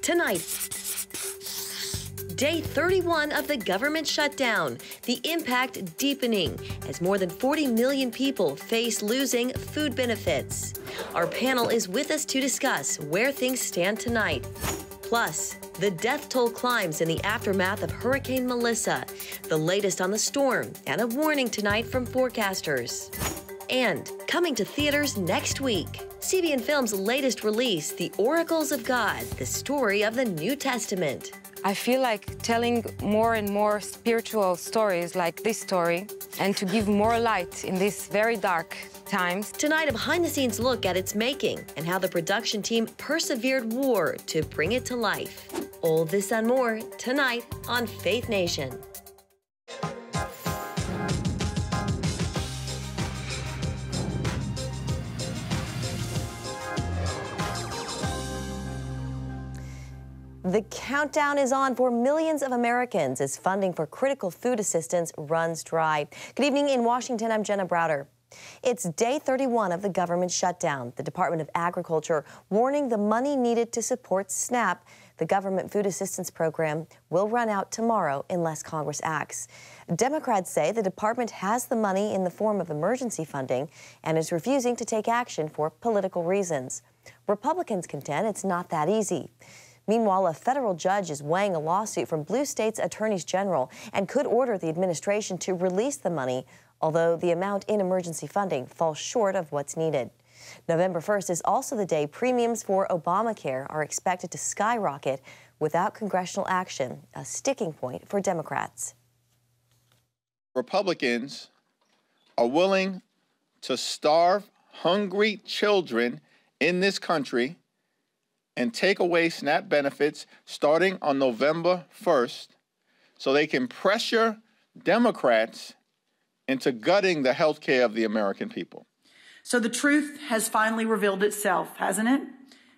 Tonight, Day 31 of the government shutdown, the impact deepening as more than 40 million people face losing food benefits. Our panel is with us to discuss where things stand tonight. Plus, the death toll climbs in the aftermath of Hurricane Melissa, the latest on the storm, and a warning tonight from forecasters. And coming to theaters next week, CBN Films' latest release, The Oracles of God, the story of the New Testament. I feel like telling more and more spiritual stories like this story and to give more light in these very dark times. Tonight, a behind-the-scenes look at its making and how the production team persevered war to bring it to life. All this and more tonight on Faith Nation. The countdown is on for millions of Americans as funding for critical food assistance runs dry. Good evening in Washington, I'm Jenna Browder. It's day 31 of the government shutdown. The Department of Agriculture warning the money needed to support SNAP, the government food assistance program, will run out tomorrow unless Congress acts. Democrats say the department has the money in the form of emergency funding and is refusing to take action for political reasons. Republicans contend it's not that easy. Meanwhile, a federal judge is weighing a lawsuit from blue states' attorneys general and could order the administration to release the money, although the amount in emergency funding falls short of what's needed. November 1st is also the day premiums for Obamacare are expected to skyrocket without congressional action, a sticking point for Democrats. Republicans are willing to starve hungry children in this country and take away SNAP benefits starting on November 1st so they can pressure Democrats into gutting the health care of the American people. So the truth has finally revealed itself, hasn't it?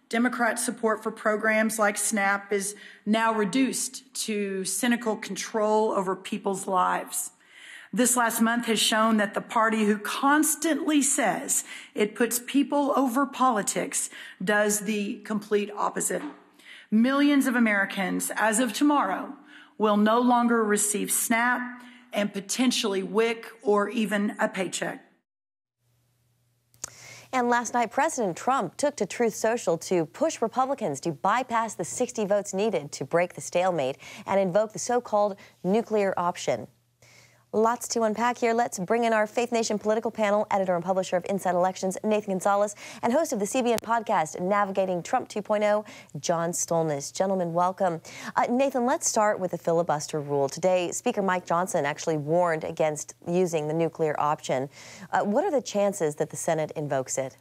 Democrat support for programs like SNAP is now reduced to cynical control over people's lives. This last month has shown that the party who constantly says it puts people over politics does the complete opposite. Millions of Americans, as of tomorrow, will no longer receive SNAP and potentially WIC or even a paycheck. And last night, President Trump took to Truth Social to push Republicans to bypass the 60 votes needed to break the stalemate and invoke the so-called nuclear option. Lots to unpack here. Let's bring in our Faith Nation political panel, editor and publisher of Inside Elections, Nathan Gonzalez, and host of the CBN podcast, Navigating Trump 2.0, John Stolnis. Gentlemen, welcome. Nathan, let's start with the filibuster rule. Today, Speaker Mike Johnson actually warned against using the nuclear option. What are the chances that the Senate invokes it?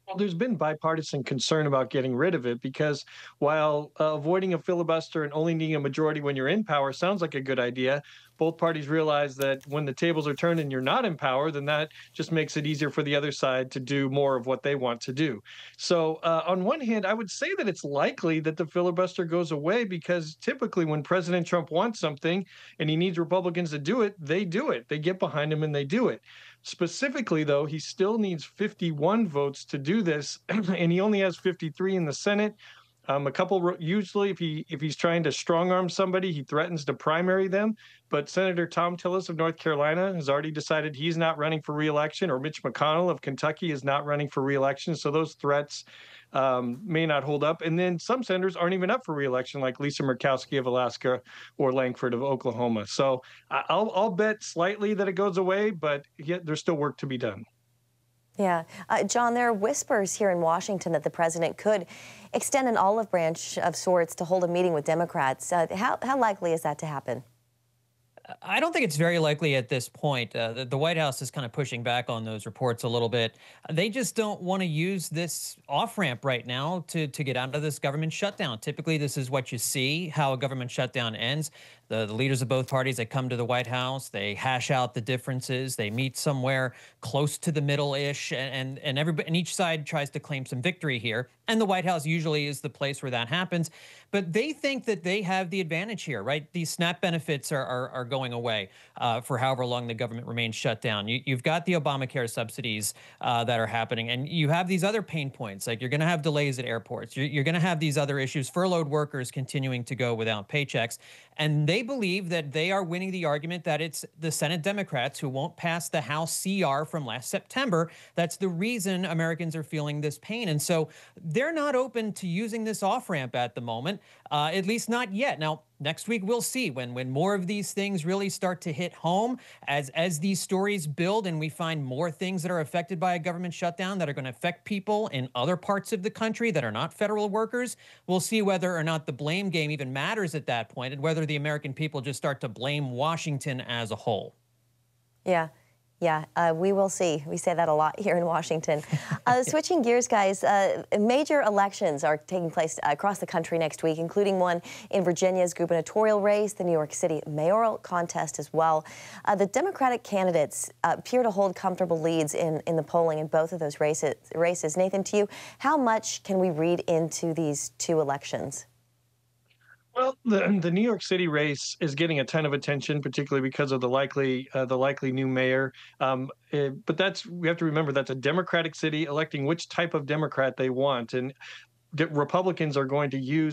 Well, there's been bipartisan concern about getting rid of it because while avoiding a filibuster and only needing a majority when you're in power sounds like a good idea, both parties realize that when the tables are turned and you're not in power, then that just makes it easier for the other side to do more of what they want to do. So on one hand, I would say that it's likely that the filibuster goes away because typically when President Trump wants something and he needs Republicans to do it. They get behind him and they do it. Specifically, though, he still needs 51 votes to do this, and he only has 53 in the Senate. Usually, if he's trying to strong-arm somebody, he threatens to primary them. But Senator Tom Tillis of North Carolina has already decided he's not running for re-election, or Mitch McConnell of Kentucky is not running for re-election. So those threats may not hold up. And then some senators aren't even up for re-election, like Lisa Murkowski of Alaska or Langford of Oklahoma. So I'll bet slightly that it goes away, but yet there's still work to be done. Yeah. John, there are whispers here in Washington that the president could extend an olive branch of sorts to hold a meeting with Democrats. How likely is that to happen? I don't think it's very likely at this point. The White House is kind of pushing back on those reports a little bit. They just don't want to use this off-ramp right now to get out of this government shutdown. Typically, this is what you see, how a government shutdown ends. The leaders of both parties, they come to the White House, they hash out the differences, they meet somewhere close to the middle-ish, and everybody, and each side tries to claim some victory here. And the White House usually is the place where that happens. But they think that they have the advantage here, right? These SNAP benefits are going away for however long the government remains shut down. You've got the Obamacare subsidies that are happening, and you have these other pain points, like you're going to have delays at airports. You're going to have these other issues, furloughed workers continuing to go without paychecks. And they believe that they are winning the argument that it's the Senate Democrats who won't pass the House CR from last September. That's the reason Americans are feeling this pain. And so they're not open to using this off-ramp at the moment, at least not yet. Now, next week, we'll see when more of these things really start to hit home, as these stories build and we find more things that are affected by a government shutdown that are going to affect people in other parts of the country that are not federal workers. We'll see whether or not the blame game even matters at that point, and whether the American people just start to blame Washington as a whole. Yeah. Yeah, we will see. We say that a lot here in Washington. Switching gears, guys, major elections are taking place across the country next week, including one in Virginia's gubernatorial race, the New York City mayoral contest as well. The Democratic candidates appear to hold comfortable leads in the polling in both of those races. Nathan, to you, how much can we read into these two elections? Well, the New York City race is getting a ton of attention, particularly because of the likely new mayor. But we have to remember that's a Democratic city electing which type of Democrat they want, and Republicans are going to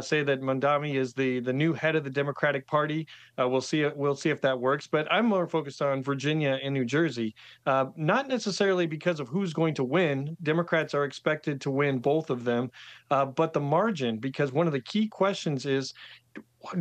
say that Mondami is the new head of the Democratic Party. We'll see if that works. But I'm more focused on Virginia and New Jersey, not necessarily because of who's going to win. Democrats are expected to win both of them, but the margin, because one of the key questions is,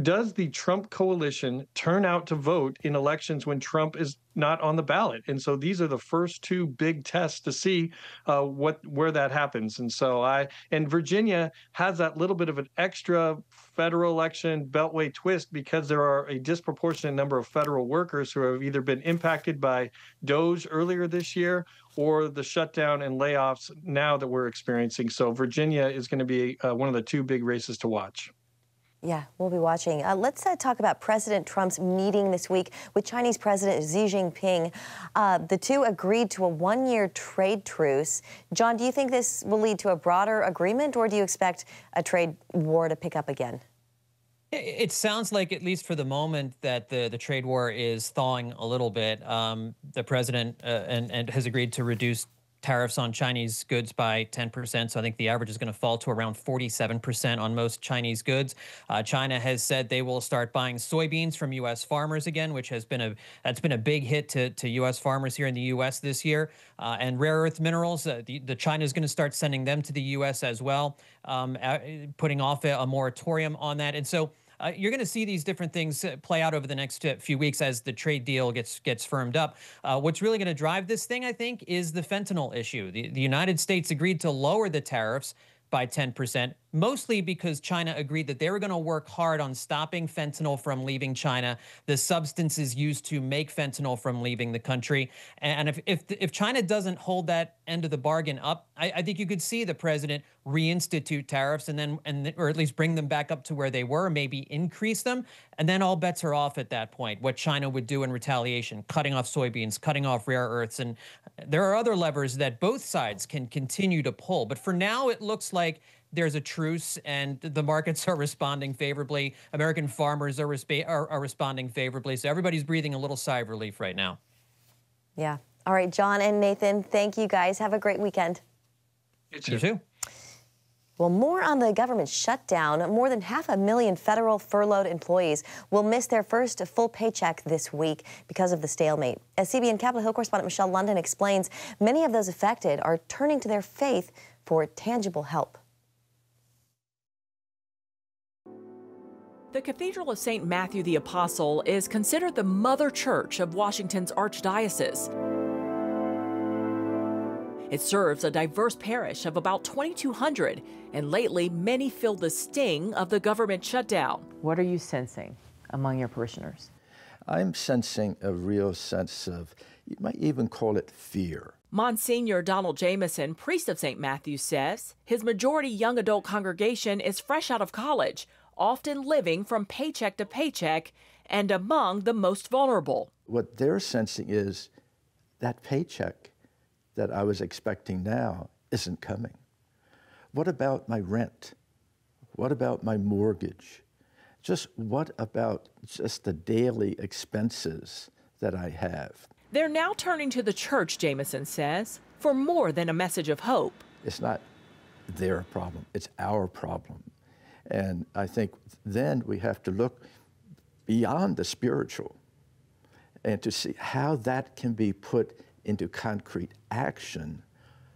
does the Trump coalition turn out to vote in elections when Trump is not on the ballot? And so these are the first two big tests to see where that happens. And Virginia has that little bit of an extra federal election beltway twist, because there are a disproportionate number of federal workers who have either been impacted by DOGE earlier this year or the shutdown and layoffs now that we're experiencing. So Virginia is going to be one of the two big races to watch. Yeah, we'll be watching. Let's talk about President Trump's meeting this week with Chinese President Xi Jinping. The two agreed to a one-year trade truce. John, do you think this will lead to a broader agreement, or do you expect a trade war to pick up again? It sounds like, at least for the moment, that the trade war is thawing a little bit. The president and has agreed to reduce tariffs on Chinese goods by 10%. So I think the average is going to fall to around 47% on most Chinese goods. China has said they will start buying soybeans from U.S. farmers again, which has been a big hit to U.S. farmers here in the U.S. this year. And rare earth minerals, the China is going to start sending them to the U.S. as well, putting off a moratorium on that. And so you're going to see these different things play out over the next few weeks as the trade deal gets firmed up. What's really going to drive this thing, I think, is the fentanyl issue. The United States agreed to lower the tariffs by 10%, mostly because China agreed that they were going to work hard on stopping fentanyl from leaving China, the substances used to make fentanyl from leaving the country. And if China doesn't hold that end of the bargain up, I think you could see the president reinstitute tariffs or at least bring them back up to where they were, maybe increase them, and then all bets are off at that point. What China would do in retaliation, cutting off soybeans, cutting off rare earths, and there are other levers that both sides can continue to pull. But for now, it looks like there's a truce, and the markets are responding favorably. American farmers are responding favorably. So everybody's breathing a little sigh of relief right now. Yeah. All right, John and Nathan, thank you guys. Have a great weekend. You too. Well, more on the government shutdown. More than 500,000 federal furloughed employees will miss their first full paycheck this week because of the stalemate. As CBN Capitol Hill correspondent Michelle London explains, many of those affected are turning to their faith for tangible help. The Cathedral of St. Matthew the Apostle is considered the mother church of Washington's archdiocese. It serves a diverse parish of about 2,200, and lately many feel the sting of the government shutdown. What are you sensing among your parishioners? I'm sensing a real sense of, you might even call it fear. Monsignor Donald Jameson, priest of St. Matthew, says his majority young adult congregation is fresh out of college, often living from paycheck to paycheck, and among the most vulnerable. What they're sensing is that paycheck that I was expecting now isn't coming. What about my rent? What about my mortgage? just what about just the daily expenses that I have? They're now turning to the church, Jameson says, for more than a message of hope. It's not their problem, it's our problem. And I think then we have to look beyond the spiritual and to see how that can be put into concrete action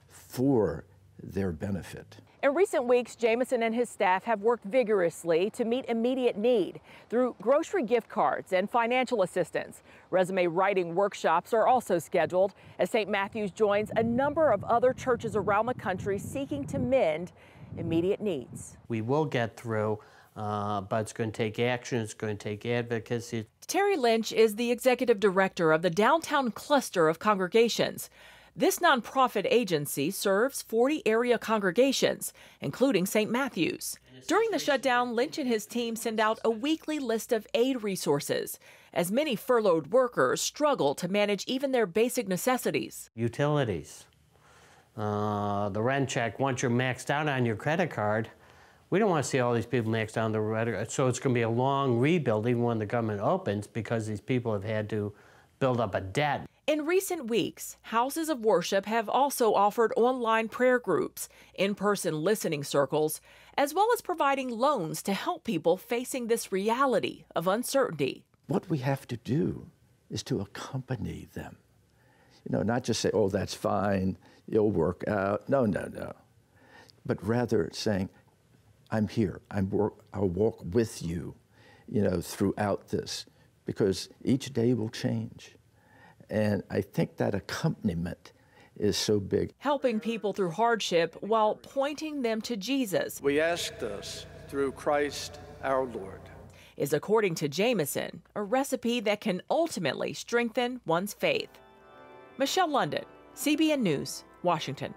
for their benefit. In recent weeks, Jameson and his staff have worked vigorously to meet immediate need through grocery gift cards and financial assistance. Resume writing workshops are also scheduled as St. Matthew's joins a number of other churches around the country seeking to mend immediate needs. We will get through, but it's going to take action, it's going to take advocacy. Terry Lynch is the executive director of the Downtown Cluster of Congregations. This nonprofit agency serves 40 area congregations, including St. Matthew's. During the shutdown, Lynch and his team send out a weekly list of aid resources, as many furloughed workers struggle to manage even their basic necessities. Utilities, the rent check, once you're maxed out on your credit card, we don't want to see all these people maxed out on the credit card. So it's going to be a long rebuilding when the government opens because these people have had to build up a debt. In recent weeks, houses of worship have also offered online prayer groups, in-person listening circles, as well as providing loans to help people facing this reality of uncertainty. What we have to do is to accompany them. You know, not just say, oh, that's fine, you'll work out. No, no, no. But rather saying, I'm here, I'll walk with you, you know, throughout this, because each day will change. And I think that accompaniment is so big. Helping people through hardship while pointing them to Jesus. We ask this through Christ our Lord. Is, according to Jameson, a recipe that can ultimately strengthen one's faith. Michelle London, CBN News, Washington.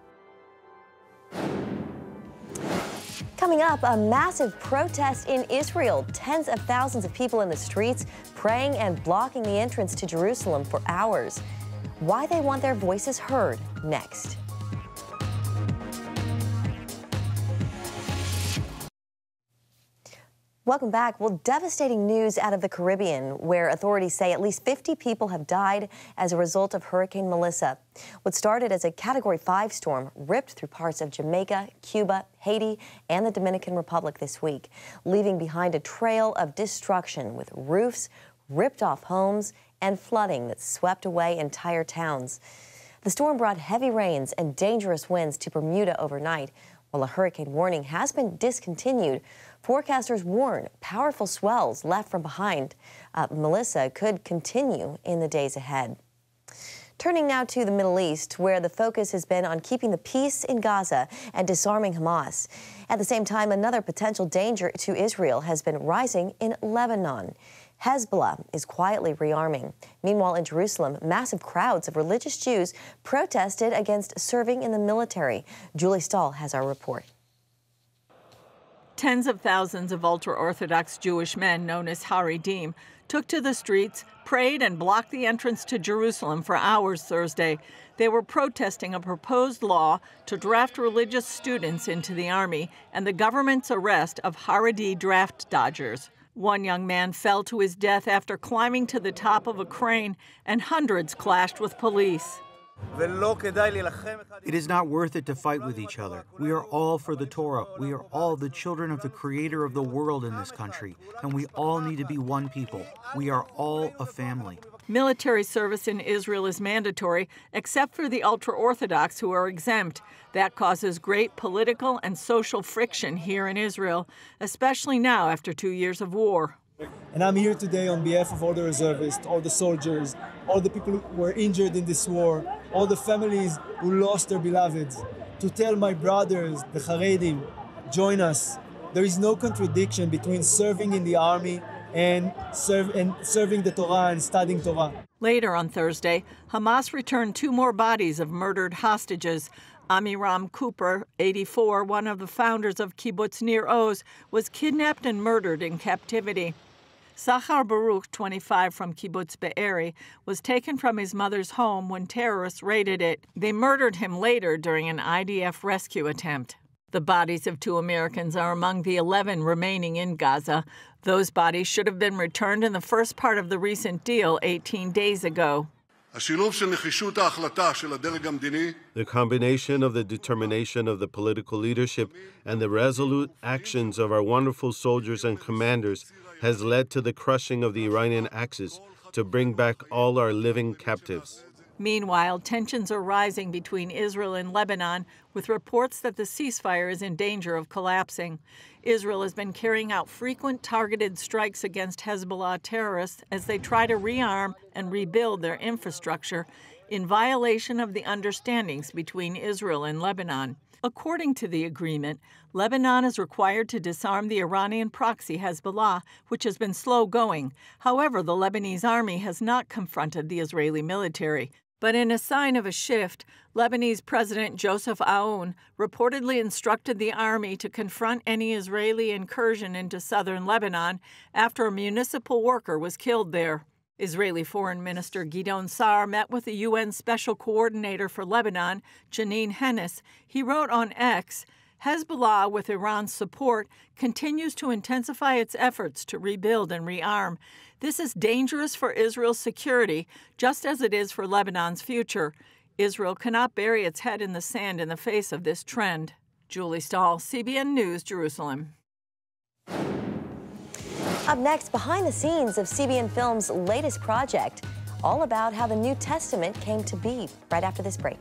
Coming up, a massive protest in Israel. Tens of thousands of people in the streets praying and blocking the entrance to Jerusalem for hours. Why they want their voices heard, next. Welcome back. Well, devastating news out of the Caribbean, where authorities say at least 50 people have died as a result of Hurricane Melissa. What started as a Category 5 storm ripped through parts of Jamaica, Cuba, Haiti, and the Dominican Republic this week, leaving behind a trail of destruction with roofs, ripped off homes, and flooding that swept away entire towns. The storm brought heavy rains and dangerous winds to Bermuda overnight. While a hurricane warning has been discontinued, forecasters warn powerful swells left from behind Melissa could continue in the days ahead. Turning now to the Middle East, where the focus has been on keeping the peace in Gaza and disarming Hamas. At the same time, another potential danger to Israel has been rising in Lebanon. Hezbollah is quietly rearming. Meanwhile, in Jerusalem, massive crowds of religious Jews protested against serving in the military. Julie Stahl has our report. Tens of thousands of ultra-Orthodox Jewish men, known as Haredim, took to the streets, prayed, and blocked the entrance to Jerusalem for hours Thursday. They were protesting a proposed law to draft religious students into the army and the government's arrest of Haredi draft dodgers. One young man fell to his death after climbing to the top of a crane, and hundreds clashed with police. It is not worth it to fight with each other. We are all for the Torah. We are all the children of the Creator of the world in this country, and we all need to be one people. We are all a family. Military service in Israel is mandatory, except for the ultra-Orthodox who are exempt. That causes great political and social friction here in Israel, especially now after 2 years of war. And I'm here today on behalf of all the reservists, all the soldiers, all the people who were injured in this war, all the families who lost their beloveds, to tell my brothers, the Haredim, join us. There is no contradiction between serving in the army and serving the Torah and studying Torah. Later on Thursday, Hamas returned 2 more bodies of murdered hostages. Amiram Cooper, 84, one of the founders of Kibbutz Nir Oz, was kidnapped and murdered in captivity. Sachar Baruch, 25, from Kibbutz Be'eri, was taken from his mother's home when terrorists raided it. They murdered him later during an IDF rescue attempt. The bodies of 2 Americans are among the 11 remaining in Gaza. Those bodies should have been returned in the first part of the recent deal 18 days ago. The combination of the determination of the political leadership and the resolute actions of our wonderful soldiers and commanders has led to the crushing of the Iranian Axis to bring back all our living captives. Meanwhile, tensions are rising between Israel and Lebanon, with reports that the ceasefire is in danger of collapsing. Israel has been carrying out frequent targeted strikes against Hezbollah terrorists as they try to rearm and rebuild their infrastructure in violation of the understandings between Israel and Lebanon. According to the agreement, Lebanon is required to disarm the Iranian proxy Hezbollah, which has been slow going. However, the Lebanese army has not confronted the Israeli military. But in a sign of a shift, Lebanese President Joseph Aoun reportedly instructed the army to confront any Israeli incursion into southern Lebanon after a municipal worker was killed there. Israeli Foreign Minister Gideon Sa'ar met with the UN Special Coordinator for Lebanon, Janine Hennis. He wrote on X, Hezbollah, with Iran's support, continues to intensify its efforts to rebuild and rearm. This is dangerous for Israel's security, just as it is for Lebanon's future. Israel cannot bury its head in the sand in the face of this trend. Julie Stahl, CBN News, Jerusalem. Up next, behind the scenes of CBN Film's latest project, all about how the New Testament came to be, right after this break.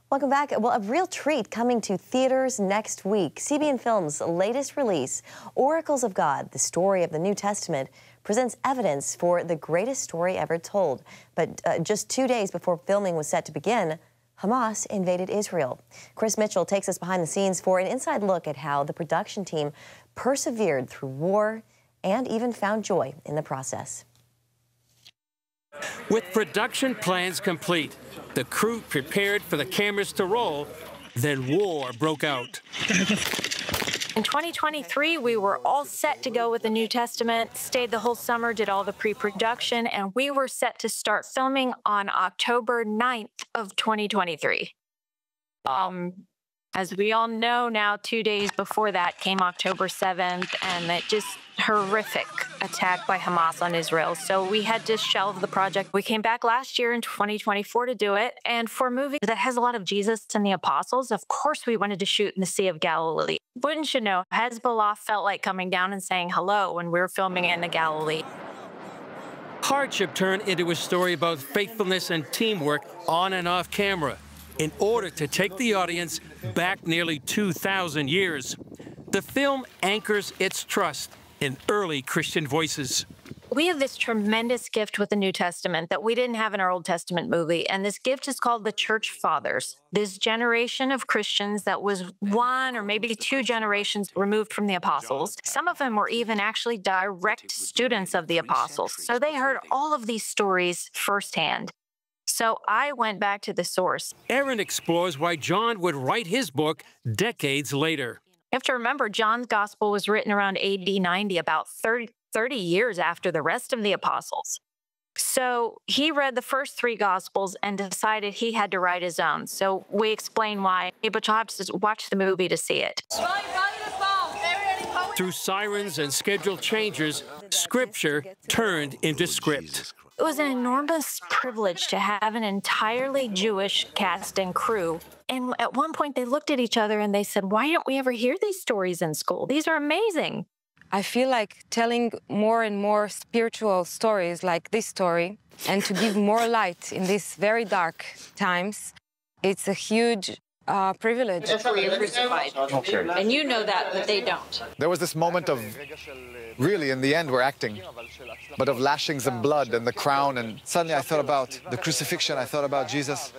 Welcome back. Well, a real treat coming to theaters next week. CBN Film's latest release, Oracles of God, the story of the New Testament, presents evidence for the greatest story ever told. But just 2 days before filming was set to begin, Hamas invaded Israel. Chris Mitchell takes us behind the scenes for an inside look at how the production team persevered through war and even found joy in the process. With production plans complete, the crew prepared for the cameras to roll, then war broke out. In 2023, we were all set to go with the New Testament, stayed the whole summer, did all the pre-production, and we were set to start filming on October 9th of 2023. As we all know now, 2 days before that came October 7th, and that just horrific attack by Hamas on Israel. So we had to shelve the project. We came back last year in 2024 to do it. And for a movie that has a lot of Jesus and the apostles, of course we wanted to shoot in the Sea of Galilee. Wouldn't you know, Hezbollah felt like coming down and saying hello when we were filming in the Galilee. Hardship turned into a story about faithfulness and teamwork on and off camera in order to take the audience back nearly 2,000 years. The film anchors its trust in early Christian voices. We have this tremendous gift with the New Testament that we didn't have in our Old Testament movie, and this gift is called the Church Fathers. This generation of Christians that was 1 or maybe 2 generations removed from the apostles. Some of them were even actually direct students of the apostles, so they heard all of these stories firsthand. So I went back to the source. Aaron explores why John would write his book decades later. You have to remember, John's gospel was written around AD 90, about 30 years after the rest of the apostles. So he read the first 3 gospels and decided he had to write his own. So we explain why, but you'll have to watch the movie to see it. Through sirens and schedule changes, scripture turned into script. It was an enormous privilege to have an entirely Jewish cast and crew. And at one point, they looked at each other and they said, why don't we ever hear these stories in school? These are amazing. I feel like telling more and more spiritual stories like this story and to give more light in these very dark times, it's a huge privilege. That's where you're crucified. Okay. And you know that, but they don't. There was this moment of, really, in the end, we're acting, but of lashings and blood and the crown, and suddenly I thought about the crucifixion, I thought about Jesus.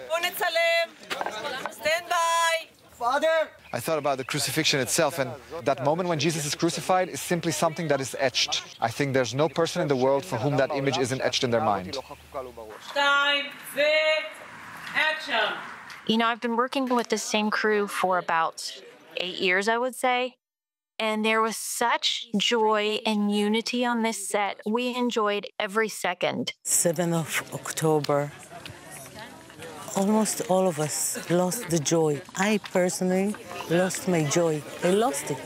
Stand by! Father! I thought about the crucifixion itself, and that moment when Jesus is crucified is simply something that is etched. I think there's no person in the world for whom that image isn't etched in their mind. Time, set, action! You know, I've been working with the same crew for about 8 years, I would say. And there was such joy and unity on this set. We enjoyed every second. 7th of October, almost all of us lost the joy. I personally lost my joy. I lost it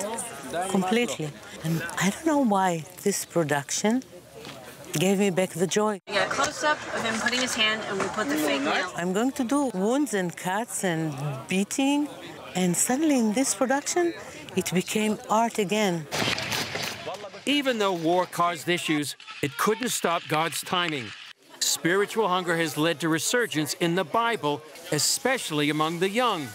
completely. And I don't know why this production gave me back the joy. We got a close-up of him putting his hand, and we put the fake nail. I'm going to do wounds and cuts and beating, and suddenly in this production, it became art again. Even though war caused issues, it couldn't stop God's timing. Spiritual hunger has led to resurgence in the Bible, especially among the young.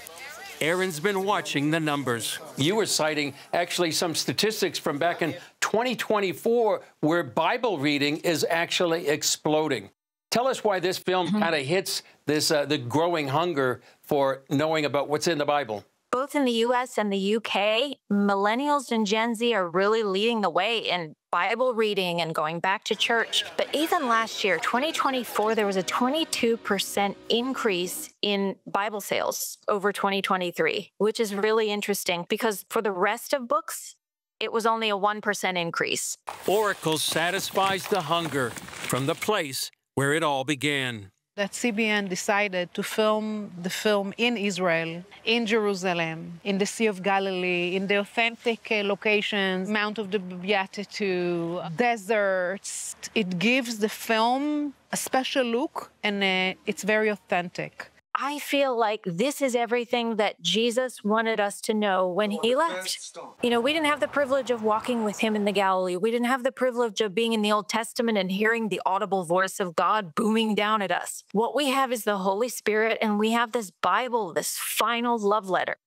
Aaron's been watching the numbers. You were citing actually some statistics from back in 2024 where Bible reading is actually exploding. Tell us why this film kind of hits this the growing hunger for knowing about what's in the Bible. Both in the U.S. and the U.K., millennials and Gen Z are really leading the way in Bible reading and going back to church. But even last year, 2024, there was a 22% increase in Bible sales over 2023, which is really interesting because for the rest of books, it was only a 1% increase. Oracle satisfies the hunger from the place where it all began. That CBN decided to film the film in Israel, in Jerusalem, in the Sea of Galilee, in the authentic locations, Mount of the Beatitude, deserts. It gives the film a special look, and it's very authentic. I feel like this is everything that Jesus wanted us to know when he left. You know, we didn't have the privilege of walking with him in the Galilee. We didn't have the privilege of being in the Old Testament and hearing the audible voice of God booming down at us. What we have is the Holy Spirit, and we have this Bible, this final love letter.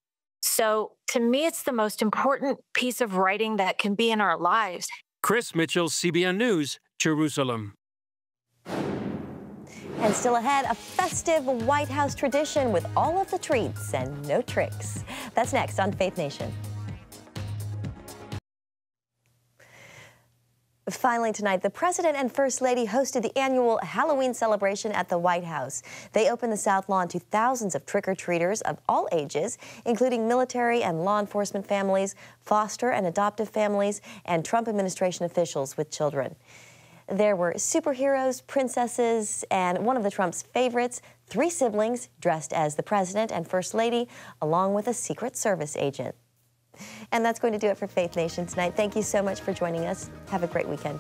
So to me, it's the most important piece of writing that can be in our lives. Chris Mitchell, CBN News, Jerusalem. And still ahead, a festive White House tradition with all of the treats and no tricks. That's next on Faith Nation. Finally tonight, the President and First Lady hosted the annual Halloween celebration at the White House. They opened the South Lawn to thousands of trick-or-treaters of all ages, including military and law enforcement families, foster and adoptive families, and Trump administration officials with children. There were superheroes, princesses, and one of the Trump's favorites, 3 siblings dressed as the President and First Lady, along with a Secret Service agent. And that's going to do it for Faith Nation tonight. Thank you so much for joining us. Have a great weekend.